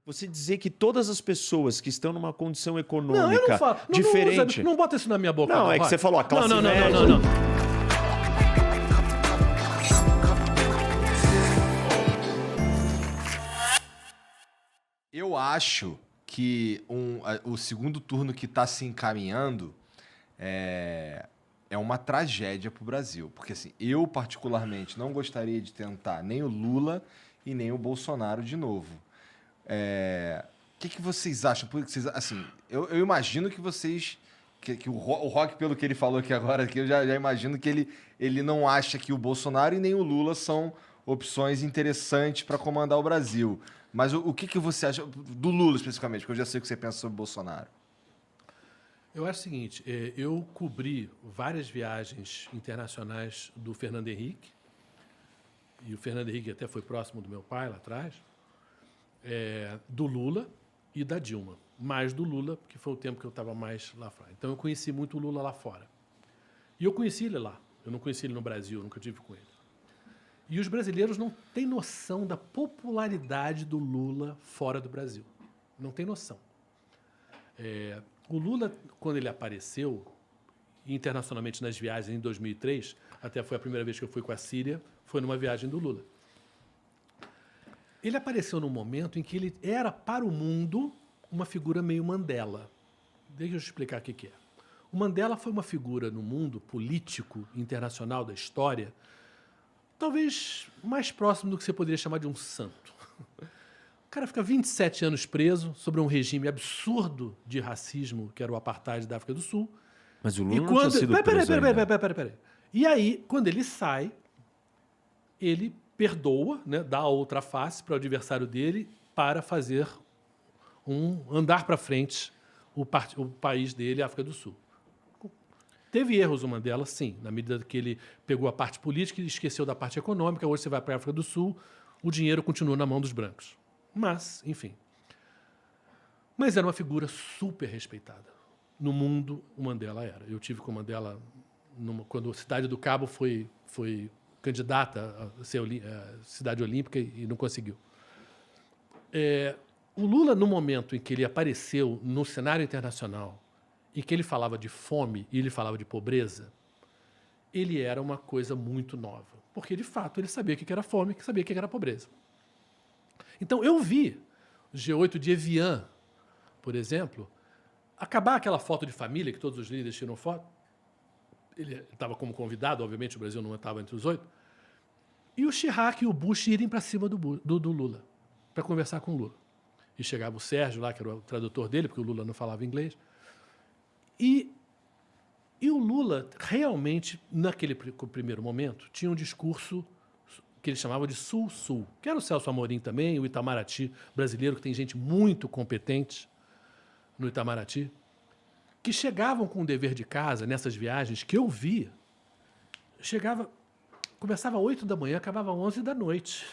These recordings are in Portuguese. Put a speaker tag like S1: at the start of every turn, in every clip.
S1: Você dizer que todas as pessoas que estão numa condição
S2: Não, eu
S1: econômica
S2: não falo.
S1: diferente...
S2: Não bota isso na minha boca.
S1: Não, é que
S2: Rock.
S1: você falou a classe
S2: não.
S1: média.
S3: Eu acho que o segundo turno que está se encaminhando é uma tragédia para o Brasil. Porque assim, eu particularmente não gostaria de tentar nem o Lula e nem o Bolsonaro de novo. O que vocês acham? Porque vocês, assim, eu imagino que vocês... Que o Rock, pelo que ele falou aqui agora, que eu já imagino que ele não acha que o Bolsonaro e nem o Lula são opções interessantes para comandar o Brasil. Mas o que você acha do Lula especificamente? Porque eu já sei o que você pensa sobre o Bolsonaro.
S2: Eu acho o seguinte, eu cobri várias viagens internacionais do Fernando Henrique, e o Fernando Henrique até foi próximo do meu pai lá atrás, do Lula e da Dilma. Mais do Lula, porque foi o tempo que eu estava mais lá fora. Então eu conheci muito o Lula lá fora. E eu conheci ele lá. Eu não conheci ele no Brasil, nunca tive com ele. E os brasileiros não têm noção da popularidade do Lula fora do Brasil. Não tem noção. O Lula, quando ele apareceu, internacionalmente nas viagens em 2003, até foi a primeira vez que eu fui com a Síria, foi numa viagem do Lula. Ele apareceu num momento em que ele era, para o mundo, uma figura meio Mandela. Deixa eu explicar o que é. O Mandela foi uma figura no mundo político internacional da história, talvez mais próximo do que você poderia chamar de um santo. O cara fica 27 anos preso sobre um regime absurdo de racismo, que era o apartheid da África do Sul.
S1: Mas o Lula não tinha sido preso ainda.
S2: Peraí. E aí, quando ele sai, ele perdoa, né, dá a outra face para o adversário dele para fazer andar para frente o país dele, a África do Sul. Teve erros o Mandela, sim, na medida que ele pegou a parte política e esqueceu da parte econômica. Hoje você vai para a África do Sul, o dinheiro continua na mão dos brancos. Mas, enfim. Mas era uma figura super respeitada. No mundo, o Mandela era. Eu tive com o Mandela quando a Cidade do Cabo foi candidata a ser cidade olímpica e não conseguiu. O Lula, no momento em que ele apareceu no cenário internacional e que ele falava de fome e ele falava de pobreza, ele era uma coisa muito nova. Porque, de fato, ele sabia o que era fome e sabia o que era pobreza. Então, eu vi o G8 de Evian, por exemplo, acabar aquela foto de família, que todos os líderes tiram foto. Ele estava como convidado, obviamente, o Brasil não estava entre os 8. E o Chirac e o Bush irem para cima do Lula, para conversar com o Lula. E chegava o Sérgio lá, que era o tradutor dele, porque o Lula não falava inglês. E o Lula, realmente, naquele primeiro momento, tinha um discurso que ele chamava de Sul-Sul, que era o Celso Amorim também, o Itamaraty brasileiro, que tem gente muito competente no Itamaraty, que chegavam com o dever de casa nessas viagens que eu via. Começava às 8 da manhã, acabava às 11 da noite.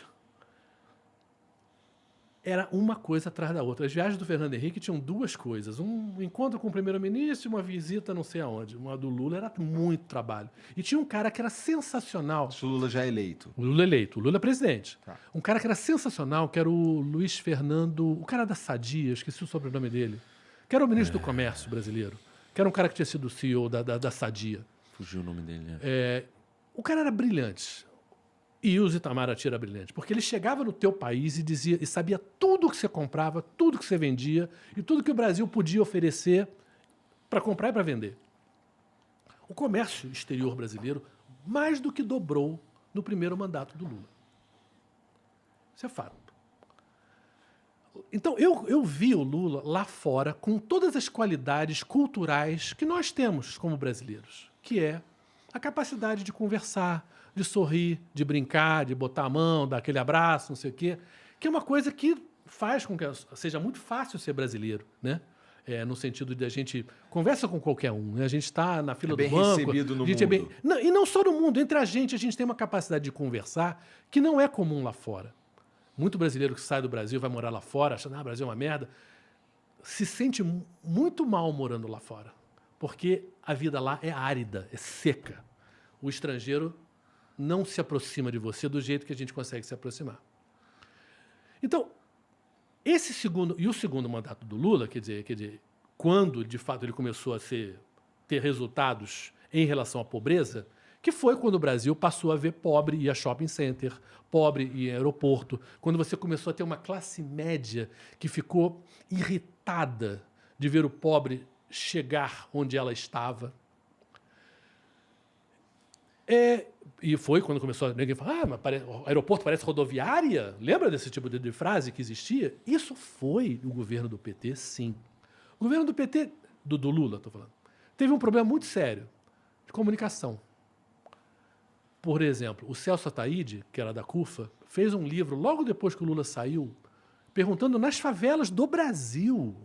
S2: Era uma coisa atrás da outra. As viagens do Fernando Henrique tinham duas coisas. Um encontro com o primeiro-ministro e uma visita não sei aonde. Uma do Lula era muito trabalho. E tinha um cara que era sensacional.
S3: O Lula já é eleito.
S2: O Lula eleito. O Lula é presidente.
S3: Tá.
S2: Um cara que era sensacional, que era o Luiz Fernando... O cara da Sadia, esqueci o sobrenome dele. Que era o ministro do Comércio brasileiro. Que era um cara que tinha sido CEO da Sadia.
S1: Fugiu o nome dele.
S2: O cara era brilhante. E o Itamaraty era brilhante, porque ele chegava no teu país e dizia e sabia tudo que você comprava, tudo que você vendia e tudo que o Brasil podia oferecer para comprar e para vender. O comércio exterior brasileiro mais do que dobrou no primeiro mandato do Lula. Isso é fato. Então, eu vi o Lula lá fora com todas as qualidades culturais que nós temos como brasileiros, que é a capacidade de conversar, de sorrir, de brincar, de botar a mão, dar aquele abraço, não sei o quê, que é uma coisa que faz com que seja muito fácil ser brasileiro, né? No sentido de a gente conversa com qualquer um, né? A gente está na fila do banco.
S3: Recebido no mundo.
S2: Não, e não só no mundo, entre a gente tem uma capacidade de conversar que não é comum lá fora. Muito brasileiro que sai do Brasil, vai morar lá fora, achando que o Brasil é uma merda, se sente muito mal morando lá fora, porque a vida lá é árida, é seca. O estrangeiro não se aproxima de você do jeito que a gente consegue se aproximar. Então, o segundo mandato do Lula, quer dizer, quando de fato ele começou a ter resultados em relação à pobreza, que foi quando o Brasil passou a ver pobre ir a shopping center, pobre ir a aeroporto, quando você começou a ter uma classe média que ficou irritada de ver o pobre chegar onde ela estava. E foi quando começou a ninguém falar, mas o aeroporto parece rodoviária? Lembra desse tipo de frase que existia? Isso foi o governo do PT, sim. O governo do PT, do Lula, estou falando, teve um problema muito sério de comunicação. Por exemplo, o Celso Ataíde, que era da CUFA, fez um livro logo depois que o Lula saiu, perguntando nas favelas do Brasil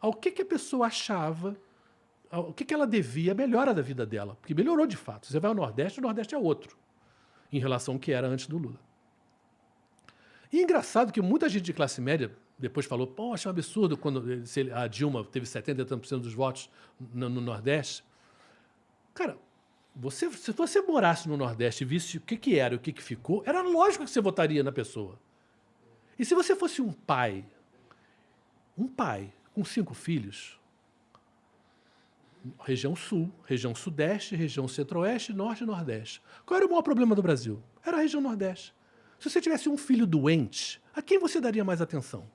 S2: ao que a pessoa achava, o que ela devia, a melhora da vida dela. Porque melhorou de fato. Você vai ao Nordeste, o Nordeste é outro, em relação ao que era antes do Lula. E é engraçado que muita gente de classe média depois falou, pô, achei um absurdo quando a Dilma teve 70% dos votos no Nordeste. Cara, se você morasse no Nordeste e visse o que era e o que ficou, era lógico que você votaria na pessoa. E se você fosse um pai com 5 filhos, região Sul, região Sudeste, região Centro-Oeste, Norte e Nordeste. Qual era o maior problema do Brasil? Era a região Nordeste. Se você tivesse um filho doente, a quem você daria mais atenção?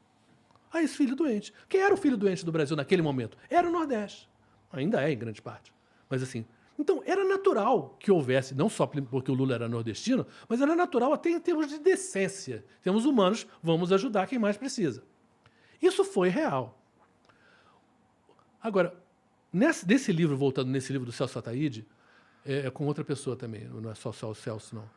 S2: A esse filho doente. Quem era o filho doente do Brasil naquele momento? Era o Nordeste. Ainda é, em grande parte. Mas assim, então era natural que houvesse, não só porque o Lula era nordestino, mas era natural até em termos de decência. Em termos humanos, vamos ajudar quem mais precisa. Isso foi real. Agora, desse livro, voltando nesse livro do Celso Ataíde, com outra pessoa também, não é só o Celso, não.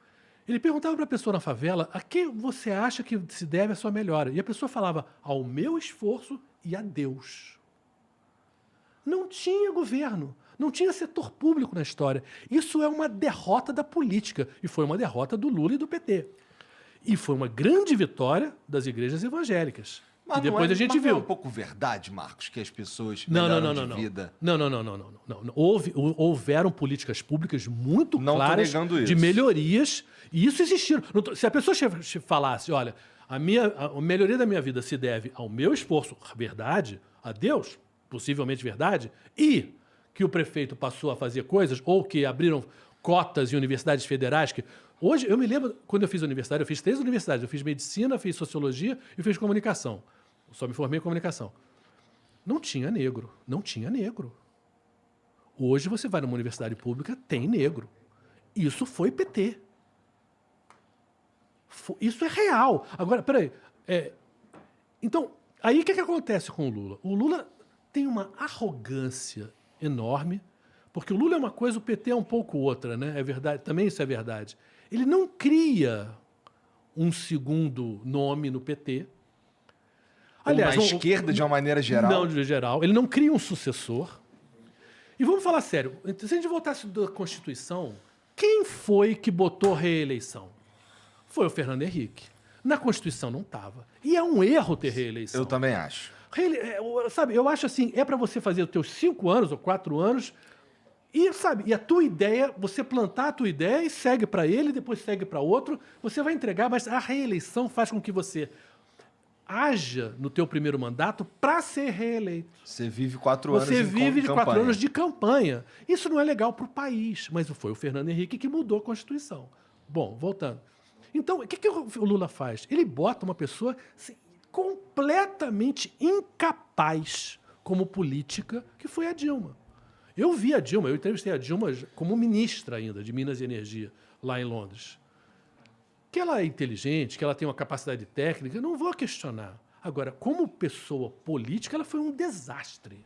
S2: Ele perguntava para a pessoa na favela a quem você acha que se deve a sua melhora. E a pessoa falava, ao meu esforço e a Deus. Não tinha governo, não tinha setor público na história. Isso é uma derrota da política, e foi uma derrota do Lula e do PT. E foi uma grande vitória das igrejas evangélicas.
S3: Mas
S2: depois a gente viu.
S3: Não é um pouco verdade, Marcos, que as pessoas
S2: Não.
S3: de vida...
S2: Não. Houveram políticas públicas muito claras de melhorias, e isso existiram. Se a pessoa falasse, olha, a melhoria da minha vida se deve ao meu esforço, verdade, a Deus, possivelmente verdade, e que o prefeito passou a fazer coisas, ou que abriram cotas em universidades federais, que... Hoje, eu me lembro, quando eu fiz universidade, eu fiz 3 universidades. Eu fiz medicina, fiz sociologia e fiz comunicação. Só me formei em comunicação. Não tinha negro. Hoje você vai numa universidade pública, tem negro. Isso foi PT. Isso é real. Agora, peraí. Então, aí o que acontece com o Lula? O Lula tem uma arrogância enorme, porque o Lula é uma coisa, o PT é um pouco outra, né? É verdade, também isso é verdade. Ele não cria um segundo nome no PT.
S3: Aliás, na esquerda, de uma maneira geral.
S2: Não, de geral. Ele não cria um sucessor. E vamos falar sério. Se a gente voltasse da Constituição, quem foi que botou reeleição? Foi o Fernando Henrique. Na Constituição não estava. E é um erro ter reeleição.
S3: Eu também acho.
S2: Sabe, eu acho assim, é para você fazer os teus 5 anos ou 4 anos e, sabe, e a tua ideia, você plantar a tua ideia e segue para ele, depois segue para outro, você vai entregar, mas a reeleição faz com que você haja no teu primeiro mandato para ser reeleito.
S3: Você vive 4 anos
S2: Você vive de 4 anos de campanha. Isso não é legal para o país, mas foi o Fernando Henrique que mudou a Constituição. Bom, voltando. Então, o que o Lula faz? Ele bota uma pessoa assim, completamente incapaz como política, que foi a Dilma. Eu vi a Dilma, eu entrevistei a Dilma como ministra ainda de Minas e Energia, lá em Londres. Que ela é inteligente, que ela tem uma capacidade técnica, eu não vou questionar. Agora, como pessoa política, ela foi um desastre.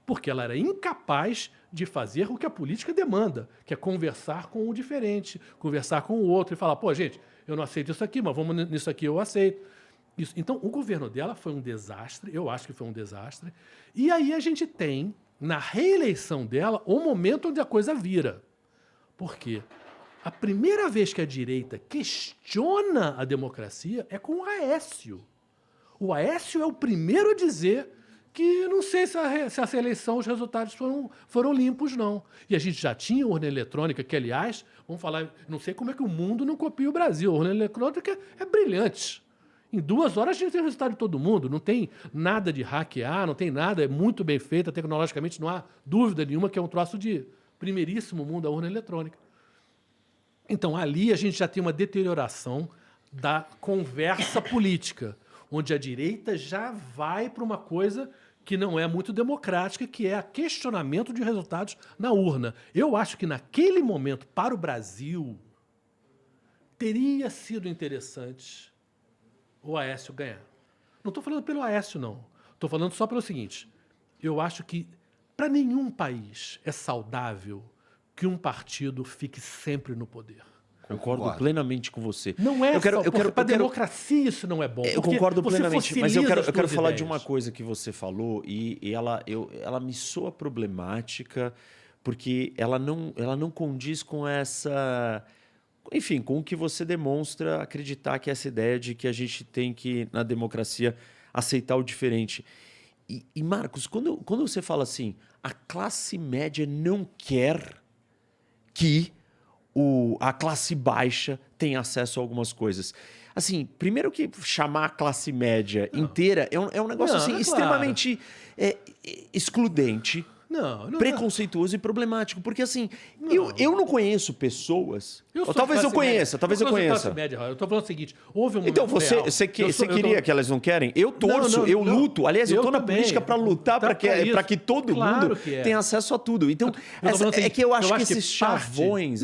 S2: Porque ela era incapaz de fazer o que a política demanda, que é conversar com o diferente, conversar com o outro e falar, pô, gente, eu não aceito isso aqui, mas vamos nisso aqui, eu aceito. Isso. Então, o governo dela foi um desastre, eu acho que foi um desastre. E aí a gente tem, na reeleição dela, o momento onde a coisa vira. Por quê? A primeira vez que a direita questiona a democracia é com o Aécio. O Aécio é o primeiro a dizer que não sei se essa eleição os resultados foram limpos, não. E a gente já tinha urna eletrônica, que, aliás, vamos falar, não sei como é que o mundo não copia o Brasil. A urna eletrônica é brilhante. Em 2 horas a gente tem o resultado de todo mundo. Não tem nada de hackear, não tem nada. É muito bem feita tecnologicamente. Não há dúvida nenhuma que é um troço de primeiríssimo mundo a urna eletrônica. Então, ali a gente já tem uma deterioração da conversa política, onde a direita já vai para uma coisa que não é muito democrática, que é o questionamento de resultados na urna. Eu acho que naquele momento, para o Brasil, teria sido interessante o Aécio ganhar. Não estou falando pelo Aécio, não. Estou falando só pelo seguinte. Eu acho que para nenhum país é saudável que um partido fique sempre no poder.
S1: Concordo plenamente com você.
S2: Não é só para a democracia isso não é bom.
S1: Eu concordo plenamente, mas eu quero falar de uma coisa que você falou e ela me soa problemática porque ela não condiz com essa... Enfim, com o que você demonstra acreditar que é essa ideia de que a gente tem que, na democracia, aceitar o diferente. E Marcos, quando você fala assim, a classe média não quer que a classe baixa tenha acesso a algumas coisas. Assim, primeiro que chamar a classe média inteira é um negócio assim, extremamente excludente. Preconceituoso e problemático. Porque, assim, eu não conheço pessoas... Talvez eu conheça.
S2: Eu estou falando o seguinte, houve um momento
S1: então, você queria que elas não querem? Eu torço, eu luto. Aliás, eu estou na política para lutar para que todo mundo tenha acesso a tudo. Então, é que eu acho que esses chavões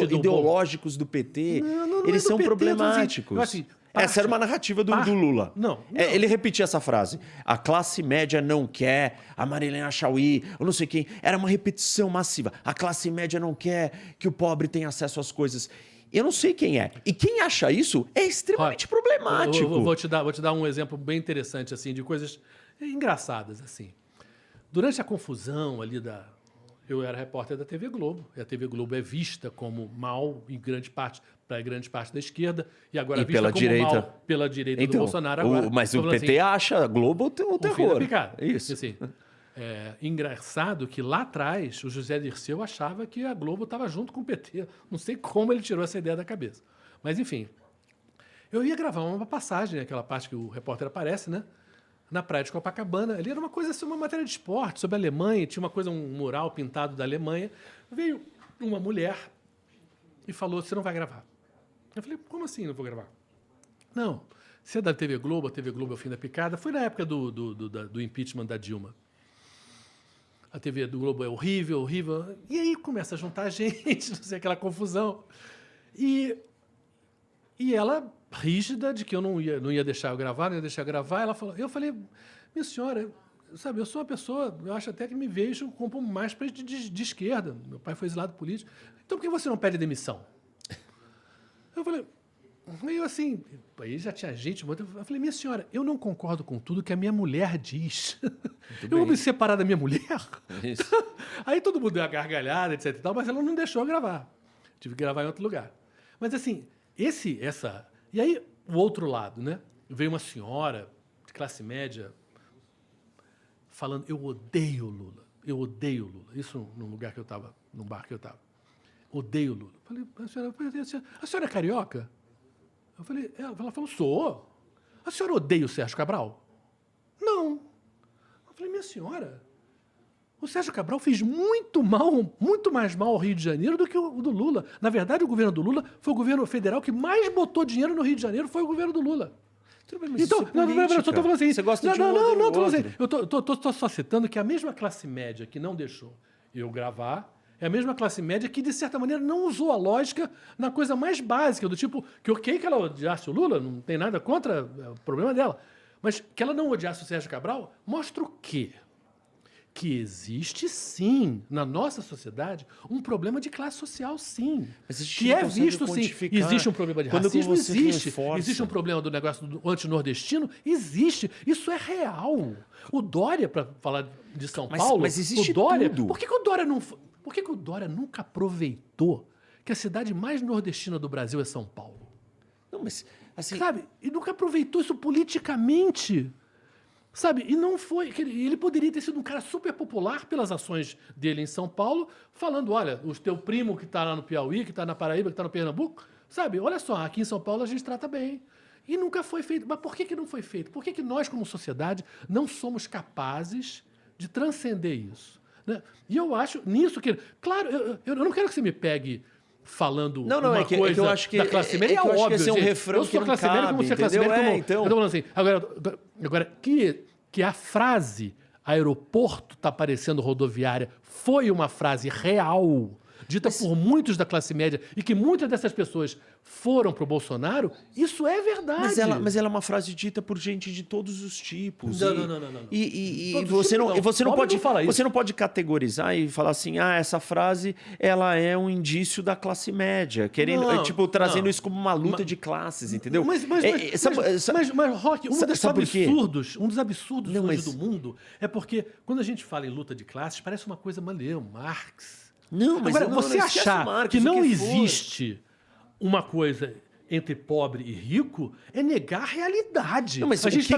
S1: ideológicos do PT, eles são problemáticos. Essa era uma narrativa do Lula.
S2: Não.
S1: Ele repetia essa frase. A classe média não quer a Marilena Chauí, ou não sei quem. Era uma repetição massiva. A classe média não quer que o pobre tenha acesso às coisas. Eu não sei quem é. E quem acha isso é extremamente problemático.
S2: Eu vou te dar um exemplo bem interessante assim, de coisas engraçadas. Assim. Durante a confusão ali eu era repórter da TV Globo. E a TV Globo é vista como mal em grande parte para grande parte da esquerda e agora vista
S1: pela
S2: como
S1: direita.
S2: Mal pela direita do Bolsonaro agora.
S1: Mas o PT acha a Globo o terror.
S2: Isso. Assim, engraçado que lá atrás o José Dirceu achava que a Globo estava junto com o PT. Não sei como ele tirou essa ideia da cabeça. Mas, enfim, eu ia gravar uma passagem, aquela parte que o repórter aparece, né? Na praia de Copacabana. Ali era uma coisa assim, uma matéria de esporte sobre a Alemanha, tinha uma coisa, um mural pintado da Alemanha. Veio uma mulher e falou, você não vai gravar. Eu falei, como assim não vou gravar? Não, você é da TV Globo, a TV Globo é o fim da picada. Foi na época do impeachment da Dilma. A TV do Globo é horrível, horrível. E aí começa a juntar gente, não sei, aquela confusão. E ela, rígida, de que eu não ia deixar eu gravar, ela falou, eu falei, minha senhora, sabe, eu sou uma pessoa, eu acho até que me vejo como mais de esquerda. Meu pai foi exilado político. Então por que você não pede demissão? Eu falei, meio assim, aí já tinha gente, eu falei, minha senhora, eu não concordo com tudo que a minha mulher diz. Eu vou me separar da minha mulher?
S1: Isso.
S2: Aí todo mundo deu uma gargalhada, etc e tal, mas ela não deixou eu gravar. Tive que gravar em outro lugar. Mas assim, e aí o outro lado, né? Veio uma senhora de classe média falando, eu odeio Lula. Isso num lugar que eu estava, num bar que eu estava. Odeio Lula. Falei, a senhora é carioca? Eu falei, ela falou, sou. A senhora odeia o Sérgio Cabral? Não. Eu falei, minha senhora, o Sérgio Cabral fez muito mais mal ao Rio de Janeiro do que o do Lula. Na verdade, o governo do Lula foi o governo federal que mais botou dinheiro no Rio de Janeiro, foi o governo do Lula. Então, eu estou falando assim.
S1: Você gosta de um
S2: tô assim, eu estou só citando que a mesma classe média que não deixou eu gravar é a mesma classe média que, de certa maneira, não usou a lógica na coisa mais básica, do tipo, que ok que ela odiasse o Lula, não tem nada contra, é o problema dela, mas que ela não odiasse o Sérgio Cabral, mostra o quê? Que existe, sim, na nossa sociedade, um problema de classe social, sim. Que é visto, sim. Existe um problema de racismo, existe. Existe um problema do negócio do antinordestino, existe. Isso é real. O Dória, para falar de São Paulo...
S1: Mas existe
S2: o Dória,
S1: tudo.
S2: Por que o Dória não... Por que o Dória nunca aproveitou que a cidade mais nordestina do Brasil é São Paulo?
S1: Não, mas... Assim...
S2: Sabe? E nunca aproveitou isso politicamente. Sabe? E não foi... Ele poderia ter sido um cara super popular pelas ações dele em São Paulo, falando, olha, o teu primo que está lá no Piauí, que está na Paraíba, que está no Pernambuco, sabe? Olha só, aqui em São Paulo a gente trata bem. E nunca foi feito. Mas por que não foi feito? Por que nós, como sociedade, não somos capazes de transcender isso? Né? E eu acho nisso que... Claro, eu não quero que você me pegue falando
S1: uma
S2: coisa
S1: que eu acho que,
S2: da classe média.
S1: É que eu
S2: óbvio,
S1: acho que esse é um refrão que não
S2: classe média,
S1: cabe,
S2: como você é classe
S1: entendeu?
S2: média,
S1: Então...
S2: Eu tô falando assim, agora que a frase aeroporto está parecendo rodoviária foi uma frase real, dita por muitos da classe média, e que muitas dessas pessoas foram pro Bolsonaro, isso é verdade.
S1: Mas ela é uma frase dita por gente de todos os tipos.
S2: Não.
S1: E você não pode categorizar e falar assim, essa frase ela é um indício da classe média, trazendo isso como uma luta de classes, entendeu?
S2: Mas Roque, um dos absurdos hoje do mundo é porque quando a gente fala em luta de classes, parece uma coisa maneira, Marx.
S1: Não, mas
S2: agora, você achar
S1: Marx,
S2: que não existe uma coisa entre pobre e rico é negar a realidade.
S1: Não, mas
S2: a gente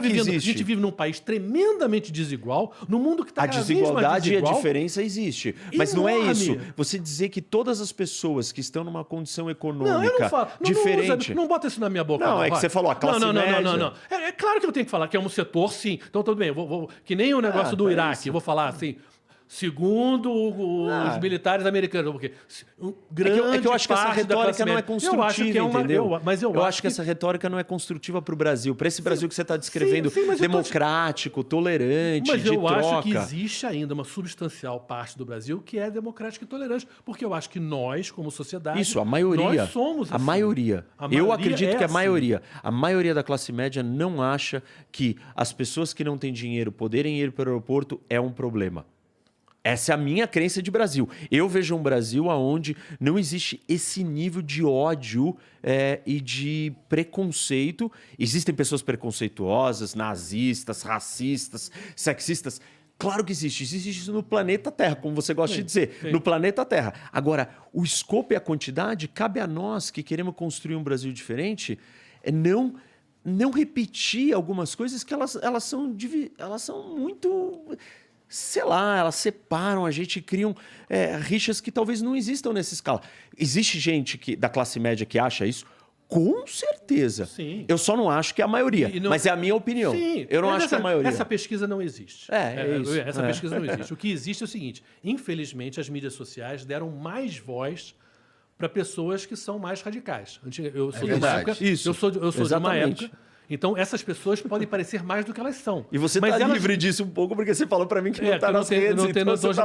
S2: vive num país tremendamente desigual, num mundo que está cada vez mais desigual.
S1: A desigualdade e a diferença existe. Mas não é isso. Você dizer que todas as pessoas que estão numa condição econômica diferente...
S2: Não bota isso na minha boca.
S1: Não, é que você falou a classe média.
S2: Não. É claro que eu tenho que falar que é um setor, sim. Então, tudo bem. Que nem o negócio do Iraque. Eu vou falar assim... Segundo os militares americanos, porque
S1: é que eu acho que essa retórica não é construtiva, entendeu?
S2: Eu
S1: acho que essa retórica não é construtiva para o Brasil, para esse Brasil que você está descrevendo, democrático, tolerante,
S2: mas
S1: de troca.
S2: Mas eu acho que existe ainda uma substancial parte do Brasil que é democrática e tolerante, porque eu acho que nós, como sociedade,
S1: a maioria,
S2: nós somos assim.
S1: A maioria eu acredito que a maioria da classe média não acha que as pessoas que não têm dinheiro poderem ir para o aeroporto é um problema. Essa é a minha crença de Brasil. Eu vejo um Brasil onde não existe esse nível de ódio e de preconceito. Existem pessoas preconceituosas, nazistas, racistas, sexistas. Claro que existe. Existe isso no planeta Terra, como você gosta de dizer. Sim. No planeta Terra. Agora, o escopo e a quantidade, cabe a nós que queremos construir um Brasil diferente, não repetir algumas coisas que elas são muito... Sei lá, elas separam a gente e criam rixas que talvez não existam nessa escala. Existe gente da classe média que acha isso? Com certeza.
S2: Sim.
S1: Eu só não acho que é a maioria, mas é a minha opinião.
S2: Sim.
S1: Eu não acho que é a maioria.
S2: Essa pesquisa não existe. Essa pesquisa não existe. O que existe é o seguinte, infelizmente as mídias sociais deram mais voz para pessoas que são mais radicais. Eu sou de uma época... Eu sou de uma época... Então, essas pessoas podem parecer mais do que elas são.
S1: E você está livre disso um pouco, porque você falou para mim que não está nas redes.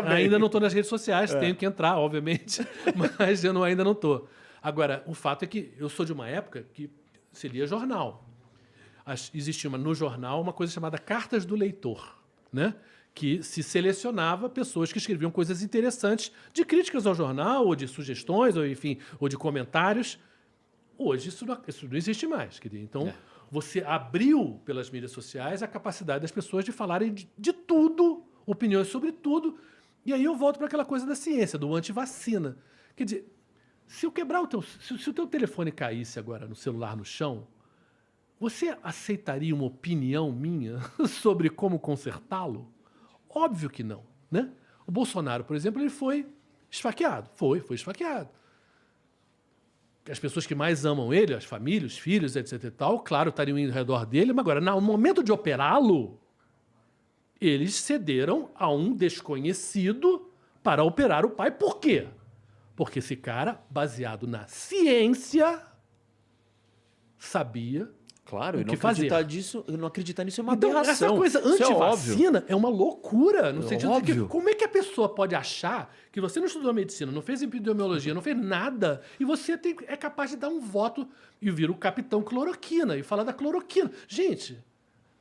S2: Ainda não estou nas redes sociais, tenho que entrar, obviamente, mas eu ainda não estou. Agora, o fato é que eu sou de uma época que se lia jornal. Existia no jornal uma coisa chamada Cartas do Leitor, né? Que se selecionava pessoas que escreviam coisas interessantes de críticas ao jornal, ou de sugestões, ou enfim, ou de comentários. Hoje isso não existe mais, querido. Então... Você abriu pelas mídias sociais a capacidade das pessoas de falarem de tudo, opiniões sobre tudo. E aí eu volto para aquela coisa da ciência, do antivacina. Quer dizer, se eu quebrar se o teu telefone caísse agora no celular no chão, você aceitaria uma opinião minha sobre como consertá-lo? Óbvio que não, né? O Bolsonaro, por exemplo, ele foi esfaqueado. Foi esfaqueado. As pessoas que mais amam ele, as famílias, os filhos, etc. e tal, claro, estariam indo ao redor dele, mas agora, no momento de operá-lo, eles cederam a um desconhecido para operar o pai. Por quê? Porque esse cara, baseado na ciência, sabia o que fazer.
S1: Não acreditar nisso é uma
S2: então,
S1: aberração.
S2: Essa coisa antivacina é uma loucura, no sentido de que como é que a pessoa pode achar que você não estudou medicina, não fez epidemiologia, não fez nada, e você é capaz de dar um voto e vira o capitão cloroquina e falar da cloroquina. Gente,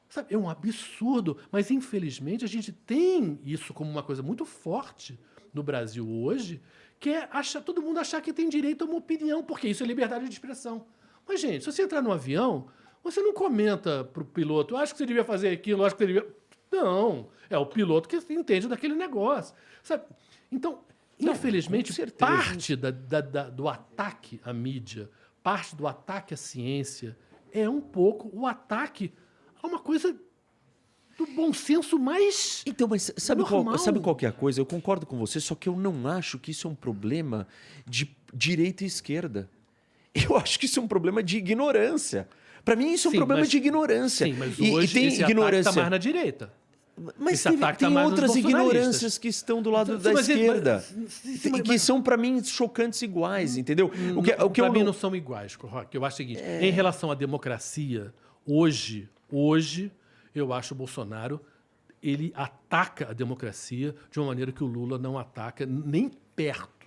S2: sabe, é um absurdo, mas infelizmente a gente tem isso como uma coisa muito forte no Brasil hoje, que é todo mundo achar que tem direito a uma opinião, porque isso é liberdade de expressão. Mas, gente, se você entrar no avião, você não comenta para o piloto, acho que você devia fazer aquilo, acho que você devia... Não, é o piloto que entende daquele negócio. Sabe? Então, infelizmente, parte do ataque à mídia, parte do ataque à ciência, é um pouco o ataque a uma coisa do bom senso mais
S1: Então, mas sabe qual que é a coisa? Eu concordo com você, só que eu não acho que isso é um problema de direita e esquerda. Eu acho que isso é um problema de ignorância. Para mim, isso é um problema de ignorância.
S2: Sim, mas hoje tem esse ignorância está mais na direita.
S1: Mas tem outras ignorâncias que estão do lado da esquerda, que são, para mim, chocantes iguais, entendeu?
S2: Para mim não são iguais, Roque. Eu acho o seguinte, em relação à democracia, hoje, eu acho o Bolsonaro, ele ataca a democracia de uma maneira que o Lula não ataca nem perto.